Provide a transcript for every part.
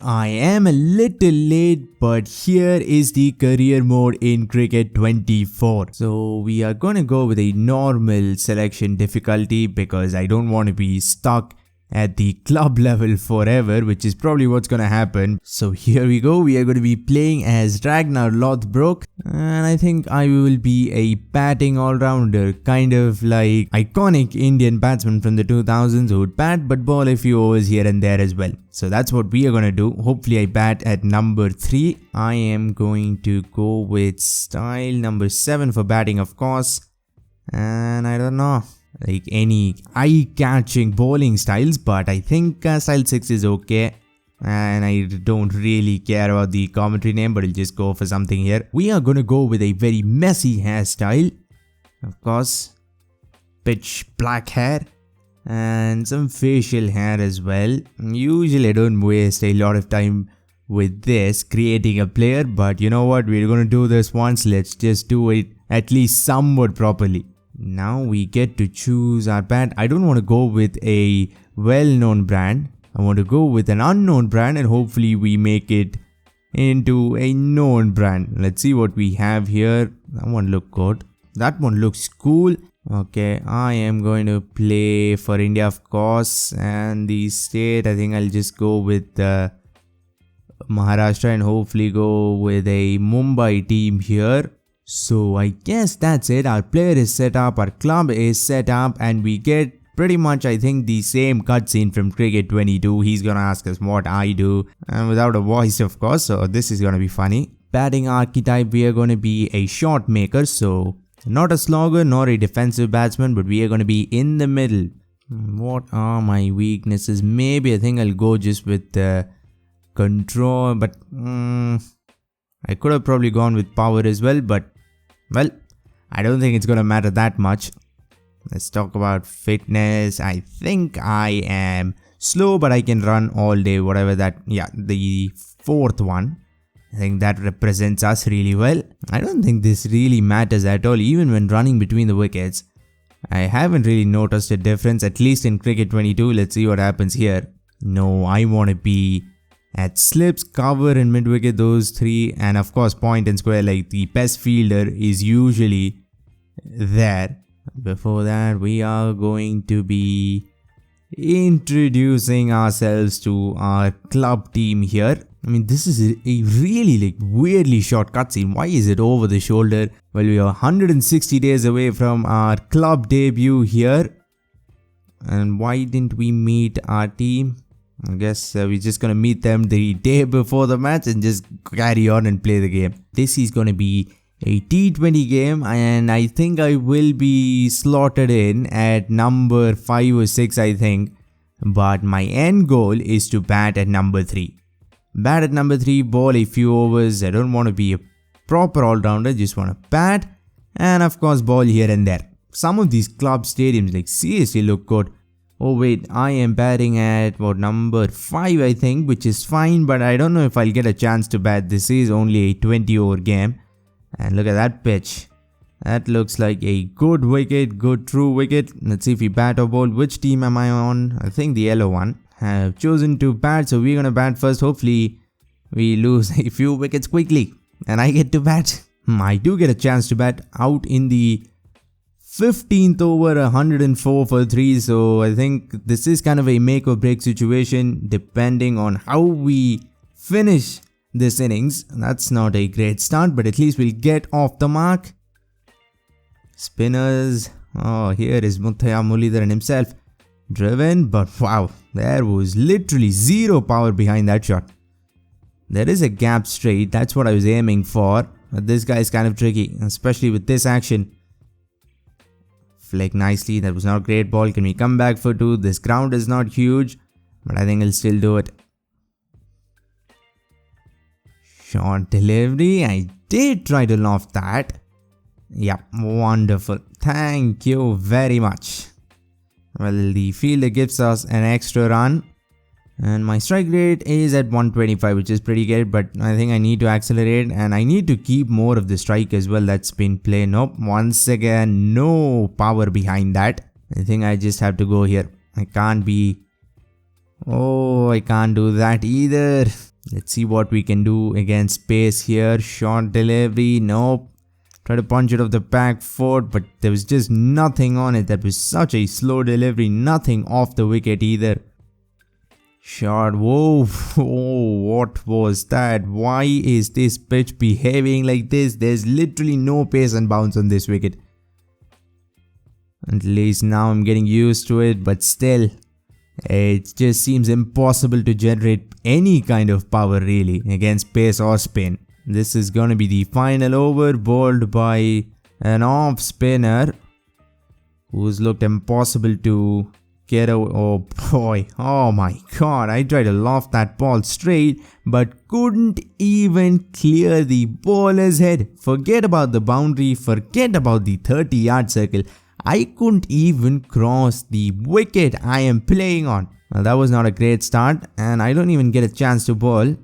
I am a little late, but here is the career mode in Cricket 24. So we are gonna go with a normal selection difficulty because I don't want to be stuck at the club level forever, which is probably what's gonna happen. So here we go, we are going to be playing as Ragnar Lothbrok, and I think I will be a batting all-rounder, kind of like iconic Indian batsman from the 2000s who would bat but bowl a few overs here and there as well. So that's what we are gonna do. Hopefully I bat at number 3. I am going to go with style number 7 for batting, of course, and I don't know like any eye-catching bowling styles, but I think style 6 is okay, and I don't really care about the commentary name, but I'll just go for something here. We are gonna go with a very messy hairstyle, of course, pitch black hair and some facial hair as well. Usually I don't waste a lot of time with this creating a player, but you know what, we're gonna do this once. Let's just do it at least somewhat properly. Now we get to choose our brand. I don't want to go with a well-known brand. I want to go with an unknown brand, and hopefully we make it into a known brand. Let's see what we have here. That one looks good. That one looks cool. Okay, I am going to play for India, of course, and the state, I think I'll just go with Maharashtra and hopefully go with a Mumbai team here. So I guess that's it. Our player is set up, our club is set up, and we get pretty much, I think, the same cutscene from Cricket 22. He's gonna ask us what I do, and without a voice, of course, so this is gonna be funny. Batting archetype, we are gonna be a shot maker, so not a slogger nor a defensive batsman, but we are gonna be in the middle. What are my weaknesses? Maybe I think I'll go just with control, but I could have probably gone with power as well, but well, I don't think it's gonna matter that much. Let's talk about fitness. I think I am slow, but I can run all day, whatever that, yeah, the 4th one. I think that represents us really well. I don't think this really matters at all, even when running between the wickets. I haven't really noticed a difference, at least in Cricket 22. Let's see what happens here. No, I want to be at slips, cover and mid-wicket, those 3, and of course point and square, like the best fielder is usually there. Before that, we are going to be introducing ourselves to our club team here. I mean, this is a really like weirdly short cutscene. Why is it over the shoulder? Well, we are 160 days away from our club debut here. And why didn't we meet our team? I guess we're just gonna meet them the day before the match and just carry on and play the game. This is gonna be a T20 game, and I think I will be slotted in at number 5 or 6, I think. But my end goal is to bat at number 3. Bat at number 3, bowl a few overs. I don't want to be a proper all-rounder, just want to bat and of course bowl here and there. Some of these club stadiums like seriously look good. Oh wait, I am batting at what, number 5 I think, which is fine, but I don't know if I'll get a chance to bat. This is only a 20 over game, and look at that pitch. That looks like a good wicket, good true wicket. Let's see if we bat or bowl. Which team am I on? I think the yellow one. I have chosen to bat, so we're gonna bat first. Hopefully we lose a few wickets quickly and I get to bat. I do get a chance to bat out in the 15th over, 104 for 3, so I think this is kind of a make or break situation depending on how we finish this innings. That's not a great start, but at least we'll get off the mark. Spinners, oh, here is Muttiah Muralidharan himself, driven, but wow, there was literally zero power behind that shot. There is a gap straight, that's what I was aiming for, but this guy is kind of tricky, especially with this action. Flick nicely, that was not a great ball. Can we come back for 2? This ground is not huge, but I think I'll still do it. Short delivery, I did try to loft that. Yeah, wonderful. Thank you very much. Well, the fielder gives us an extra run. And my strike rate is at 125, which is pretty good, but I think I need to accelerate and I need to keep more of the strike as well. That's been played. Nope, once again, no power behind that. I think I just have to go here. I can't be... Oh, I can't do that either. Let's see what we can do against pace here. Short delivery, nope. Try to punch it off the back foot, but there was just nothing on it. That was such a slow delivery, nothing off the wicket either. Shot, whoa, oh, what was that? Why is this pitch behaving like this? There's literally no pace and bounce on this wicket. At least now I'm getting used to it, but still, it just seems impossible to generate any kind of power really against pace or spin. This is gonna be the final over, bowled by an off spinner who's looked impossible to get away. Oh boy, oh my god, I tried to loft that ball straight but couldn't even clear the bowler's head. Forget about the boundary, forget about the 30-yard circle. I couldn't even cross the wicket I am playing on. Well, that was not a great start and I don't even get a chance to bowl.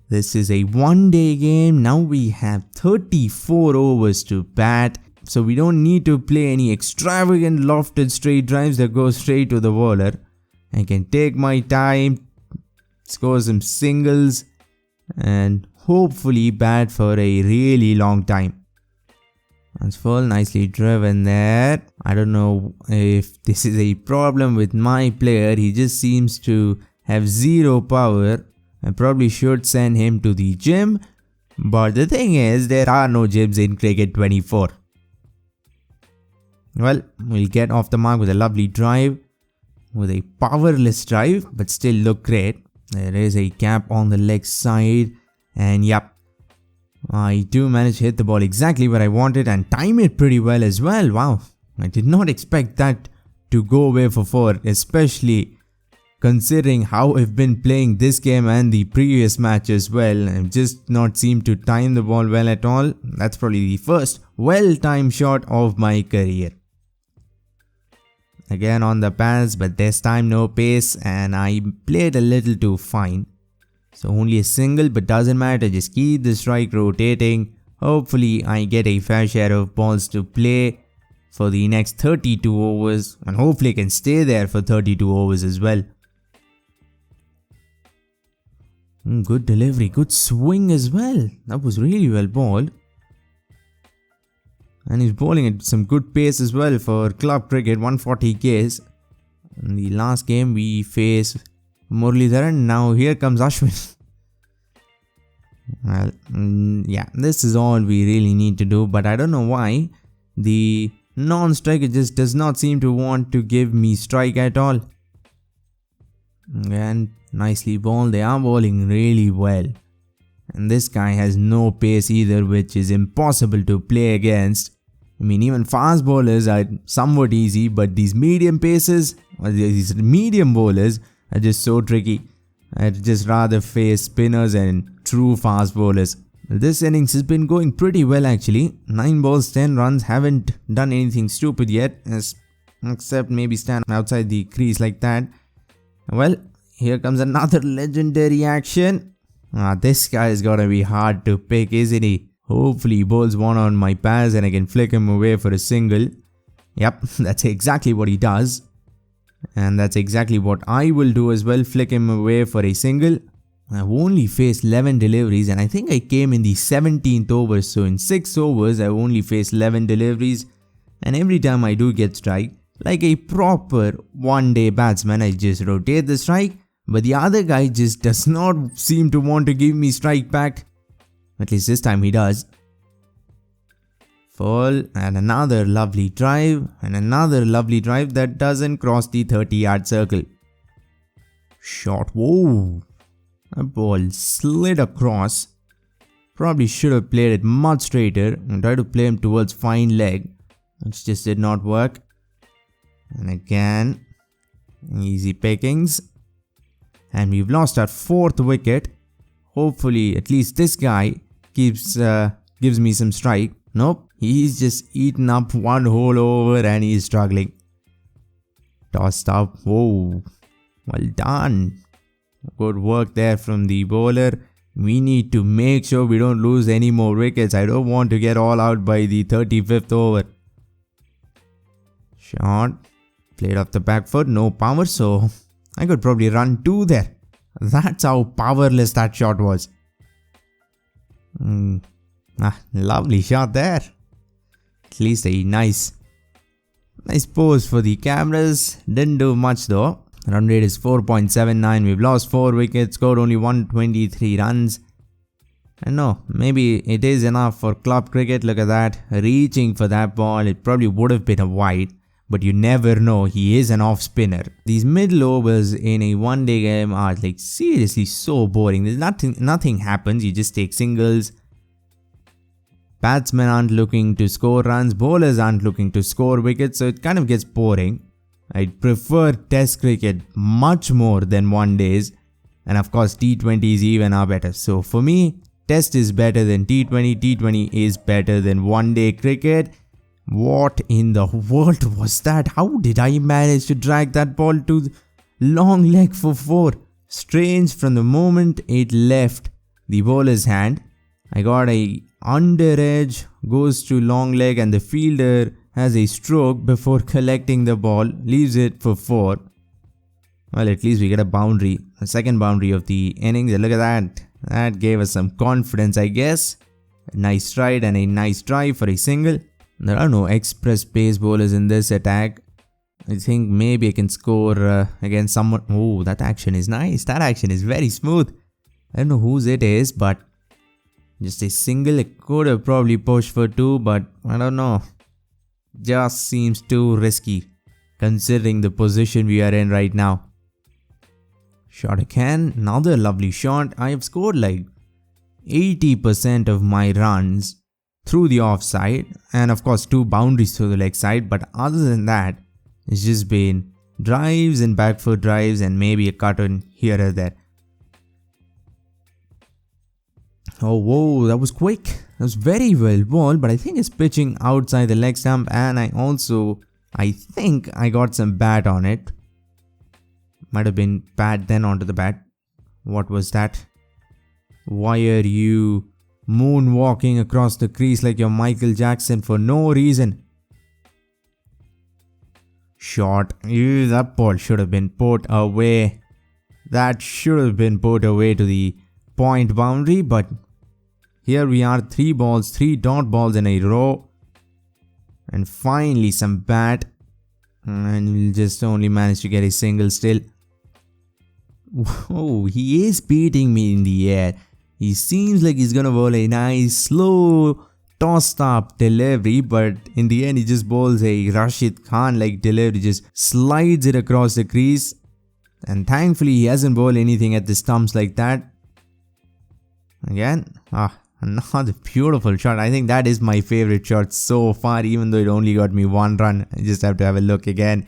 This is a one-day game. Now we have 34 overs to bat. So we don't need to play any extravagant lofted straight drives that go straight to the bowler. I can take my time, score some singles and hopefully bat for a really long time. That's full, nicely driven there. I don't know if this is a problem with my player. He just seems to have zero power. I probably should send him to the gym. But the thing is, there are no gyms in Cricket 24. Well, we'll get off the mark with a lovely drive. With a powerless drive, but still look great. There is a gap on the leg side. And yep, I do manage to hit the ball exactly where I wanted and time it pretty well as well. Wow, I did not expect that to go away for 4, especially considering how I've been playing this game and the previous match as well. I've just not seemed to time the ball well at all. That's probably the first well-timed shot of my career. Again on the pass, but this time no pace and I played a little too fine. So only a single, but doesn't matter, just keep the strike rotating. Hopefully I get a fair share of balls to play for the next 32 overs and hopefully I can stay there for 32 overs as well. Good delivery, good swing as well. That was really well bowled. And he's bowling at some good pace as well for club cricket, 140 Ks. In the last game we faced Muralidharan, now here comes Ashwin. Well, yeah, this is all we really need to do, but I don't know why the non-striker just does not seem to want to give me strike at all. And nicely bowled, they are bowling really well. And this guy has no pace either, which is impossible to play against. I mean, even fast bowlers are somewhat easy, but these medium paces, or these medium bowlers are just so tricky. I'd just rather face spinners and true fast bowlers. This innings has been going pretty well actually. 9 balls, 10 runs, haven't done anything stupid yet, except maybe stand outside the crease like that. Well, here comes another legendary action. This guy is gonna be hard to pick, isn't he? Hopefully he bowls one on my pass and I can flick him away for a single. Yep, that's exactly what he does. And that's exactly what I will do as well, flick him away for a single. I've only faced 11 deliveries and I think I came in the 17th over. So in 6 overs, I've only faced 11 deliveries. And every time I do get strike, like a proper one-day batsman, I just rotate the strike. But the other guy just does not seem to want to give me strike back. At least this time he does. Full and another lovely drive and another lovely drive that doesn't cross the 30-yard circle. Shot, whoa. That ball slid across. Probably should have played it much straighter and tried to play him towards fine leg, which just did not work. And again, easy pickings. And we've lost our 4th wicket. Hopefully at least this guy gives me some strike. Nope, he's just eaten up one whole over and he's struggling. Tossed up, whoa, well done. Good work there from the bowler. We need to make sure we don't lose any more wickets. I don't want to get all out by the 35th over. Shot, played off the back foot, no power, so I could probably run 2 there. That's how powerless that shot was. Lovely shot there. At least a nice pose for the cameras. Didn't do much though. Run rate is 4.79. We've lost 4 wickets, scored only 123 runs. And no, maybe it is enough for club cricket. Look at that. Reaching for that ball. It probably would have been a wide. But you never know. He is an off spinner. These middle overs in a one-day game are like seriously so boring. There's nothing happens. You just take singles. Batsmen aren't looking to score runs. Bowlers aren't looking to score wickets. So it kind of gets boring. I prefer test cricket much more than one days. And of course T20s even are better. So for me, test is better than T20. T20 is better than one day cricket. What in the world was that? How did I manage to drag that ball to long leg for 4? Strange, from the moment it left the bowler's hand, I got a under edge, goes to long leg, and the fielder has a stroke before collecting the ball, leaves it for 4. Well, at least we get a boundary, a second boundary of the innings. Look at that. That gave us some confidence, I guess. A nice stride and a nice drive for a single. There are no express pace bowlers in this attack. I think maybe I can score against someone. Oh, that action is nice. That action is very smooth. I don't know whose it is, but just a single. I could have probably pushed for 2, but I don't know. Just seems too risky considering the position we are in right now. Shot again. Another lovely shot. I have scored like 80% of my runs through the offside, and of course 2 boundaries through the leg side, but other than that, it's just been drives and back foot drives and maybe a cut in here or there. Oh, whoa, that was quick. That was very well bowled, but I think it's pitching outside the leg stump, and I think I got some bat on it. Might have been bat then onto the bat. What was that? Why are you moonwalking across the crease like you're Michael Jackson for no reason? Shot. Ew, that ball should have been put away. That should have been put away to the point boundary, but here we are, 3 balls, 3 dot balls in a row. And finally some bat. And we'll just only manage to get a single still. Whoa, he is beating me in the air. He seems like he's gonna bowl a nice, slow, tossed up delivery, but in the end he just bowls a Rashid Khan like delivery, just slides it across the crease. And thankfully he hasn't bowled anything at the stumps like that. Again, another beautiful shot. I think that is my favorite shot so far, even though it only got me 1 run. I just have to have a look again.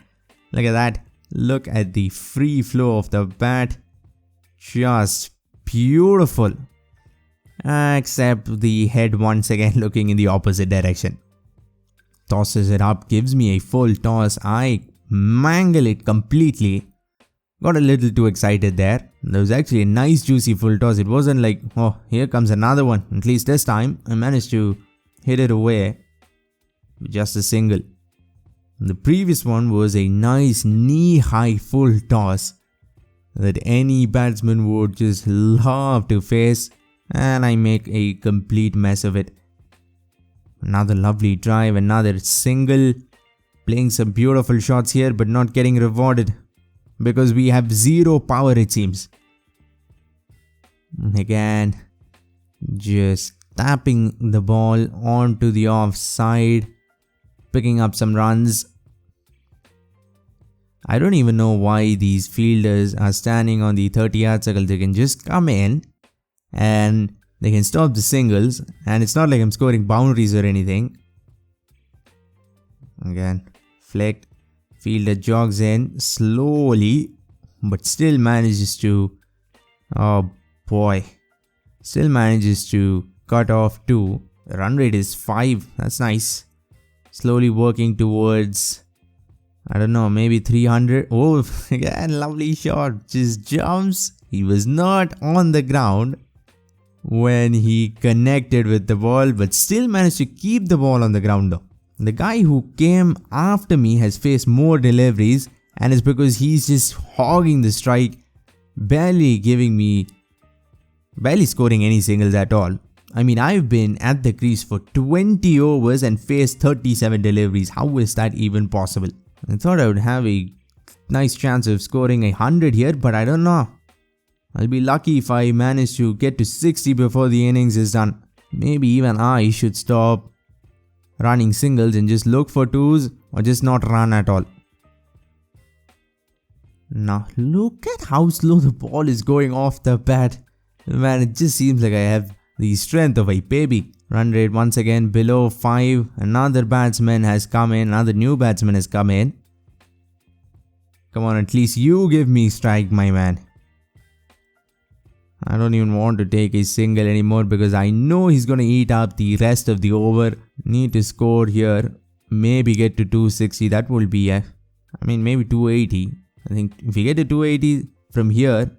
Look at that. Look at the free flow of the bat. Just beautiful. Except the head once again looking in the opposite direction. Tosses it up, gives me a full toss. I mangle it completely. Got a little too excited there. There was actually a nice juicy full toss. It wasn't like, oh, here comes another one. At least this time I managed to hit it away with just a single. The previous one was a nice knee-high full toss that any batsman would just love to face, and I make a complete mess of it. Another lovely drive, another single. Playing some beautiful shots here, but not getting rewarded because we have 0 power, it seems. Again, just tapping the ball onto the offside, picking up some runs. I don't even know why these fielders are standing on the 30-yard circle. They can just come in and they can stop the singles, and it's not like I'm scoring boundaries or anything. Again, flicked. Fielder jogs in slowly, but still manages to, oh boy, still manages to cut off 2. The run rate is 5. That's nice. Slowly working towards, I don't know, maybe 300. Oh, again, lovely shot. Just jumps. He was not on the ground when he connected with the ball, but still managed to keep the ball on the ground though. The guy who came after me has faced more deliveries, and it's because he's just hogging the strike. barely scoring any singles at all. I mean, I've been at the crease for 20 overs and faced 37 deliveries. How is that even possible? I thought I would have a nice chance of scoring 100 here, but I don't know. I'll be lucky if I manage to get to 60 before the innings is done. Maybe even I should stop running singles and just look for twos or just not run at all. Now look at how slow the ball is going off the bat. Man, it just seems like I have the strength of a baby. Run rate once again below 5. Another batsman has come in. Another new batsman has come in. Come on, at least you give me strike, my man. I don't even want to take a single anymore because I know he's going to eat up the rest of the over. Need to score here. Maybe get to 260. That will be, maybe 280. I think if we get to 280 from here,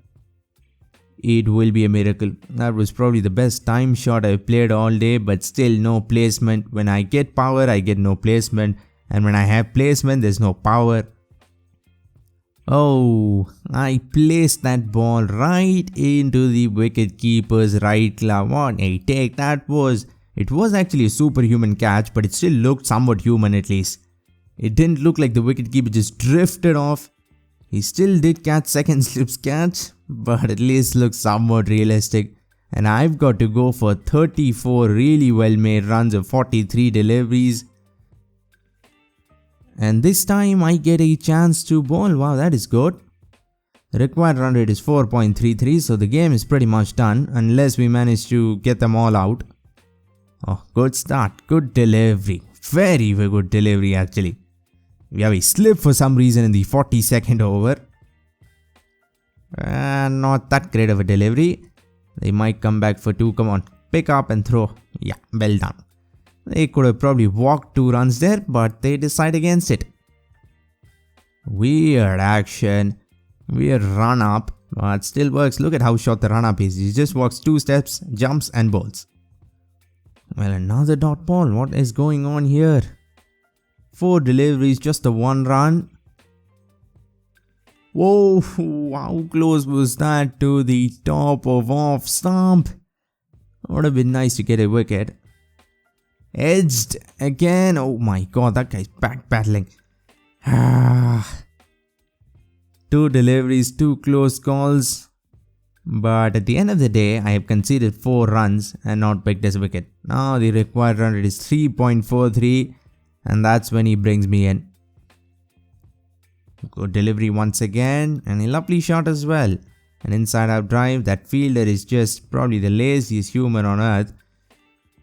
it will be a miracle. That was probably the best time shot I've played all day, but still no placement. When I get power, I get no placement. And when I have placement, there's no power. Oh, I placed that ball right into the wicket keeper's right glove. What a take that was. It was actually a superhuman catch, but it still looked somewhat human at least. It didn't look like the wicket keeper just drifted off. He still did catch second slip's catch, but at least looks somewhat realistic. And I've got to go for 34 really well made runs of 43 deliveries. And this time I get a chance to bowl. Wow, that is good. The required run rate is 4.33, so the game is pretty much done unless we manage to get them all out. Oh, good start. Good delivery. Very, very good delivery actually. We have a slip for some reason in the 42nd over. Not that great of a delivery. They might come back for 2. Come on, pick up and throw. Yeah, well done. They could have probably walked 2 runs there, but they decide against it. Weird action. Weird run up, but still works. Look at how short the run up is. He just walks 2 steps, jumps and bowls. Well, another dot ball. What is going on here? 4 deliveries, just the 1 run. Whoa, how close was that to the top of off stump? Would have been nice to get a wicket. Edged again. Oh my god, that guy's back battling. 2 deliveries, 2 close calls. But at the end of the day, I have conceded 4 runs and not picked as a wicket. Now the required run rate is 3.43, and that's when he brings me in. Good delivery once again, and a lovely shot as well. An inside out drive. That fielder is just probably the laziest human on earth.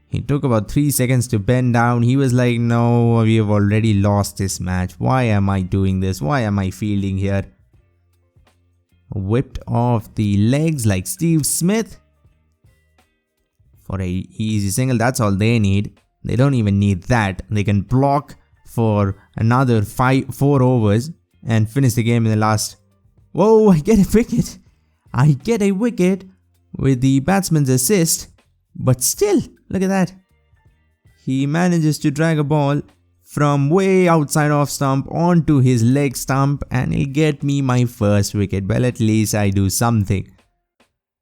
He took about 3 seconds to bend down. He was like, no, we have already lost this match. Why am I doing this? Why am I fielding here? Whipped off the legs like Steve Smith. For a easy single, that's all they need. They don't even need that. They can block for another 4 overs and finish the game in the last. Whoa, I get a wicket. I get a wicket with the batsman's assist. But still, look at that. He manages to drag a ball from way outside off stump onto his leg stump, and he'll get me my first wicket. Well, at least I do something.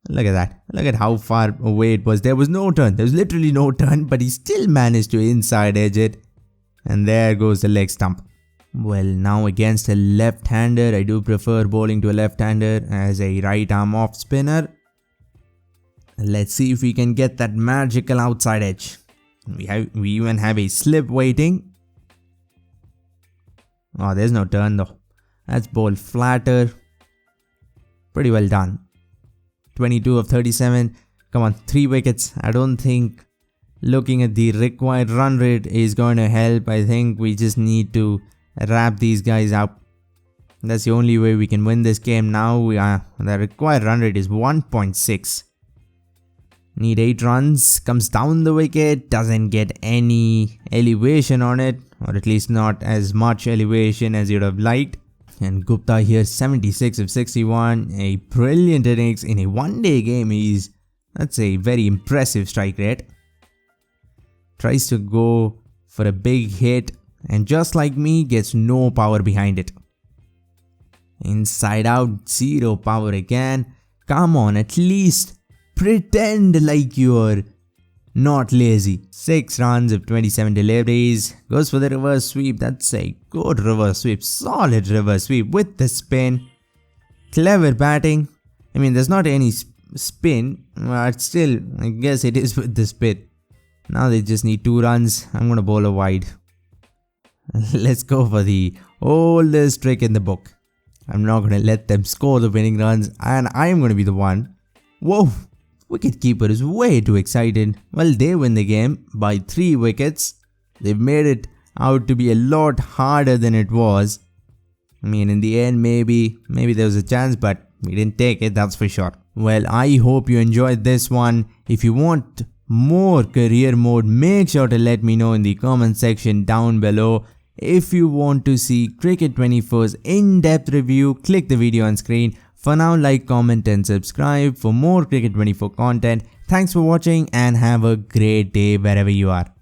Look at that. Look at how far away it was. There was no turn. There was literally no turn, but he still managed to inside edge it. And there goes the leg stump. Well, now against a left-hander, I do prefer bowling to a left-hander as a right arm off spinner. Let's see if we can get that magical outside edge. We even have a slip waiting. Oh, there's no turn though. That's bowled flatter. Pretty well done. 22 of 37. Come on, 3 wickets. I don't think looking at the required run rate is going to help. I think we just need to wrap these guys up. That's the only way we can win this game now. The required run rate is 1.6. Need 8 runs. Comes down the wicket. Doesn't get any elevation on it. Or at least not as much elevation as you'd have liked. And Gupta here 76 of 61. A brilliant innings in a one-day game. That's a very impressive strike rate. Tries to go for a big hit. And just like me, gets no power behind it. Inside out, zero power again. Come on, at least pretend like you're not lazy. 6 runs of 27 deliveries. Goes for the reverse sweep. That's a good reverse sweep. Solid reverse sweep with the spin. Clever batting. I mean, there's not any spin, but still, I guess it is with the spin. Now they just need 2 runs. I'm gonna bowl a wide. Let's go for the oldest trick in the book. I'm not gonna let them score the winning runs, and I am gonna be the one. Whoa! Wicketkeeper is way too excited. Well, they win the game by 3 wickets. They've made it out to be a lot harder than it was. I mean, in the end, maybe there was a chance, but we didn't take it, that's for sure. Well, I hope you enjoyed this one. If you want more career mode, make sure to let me know in the comment section down below. If you want to see Cricket 24's in-depth review, click the video on screen. For now, like, comment and subscribe for more Cricket 24 content. Thanks for watching and have a great day wherever you are.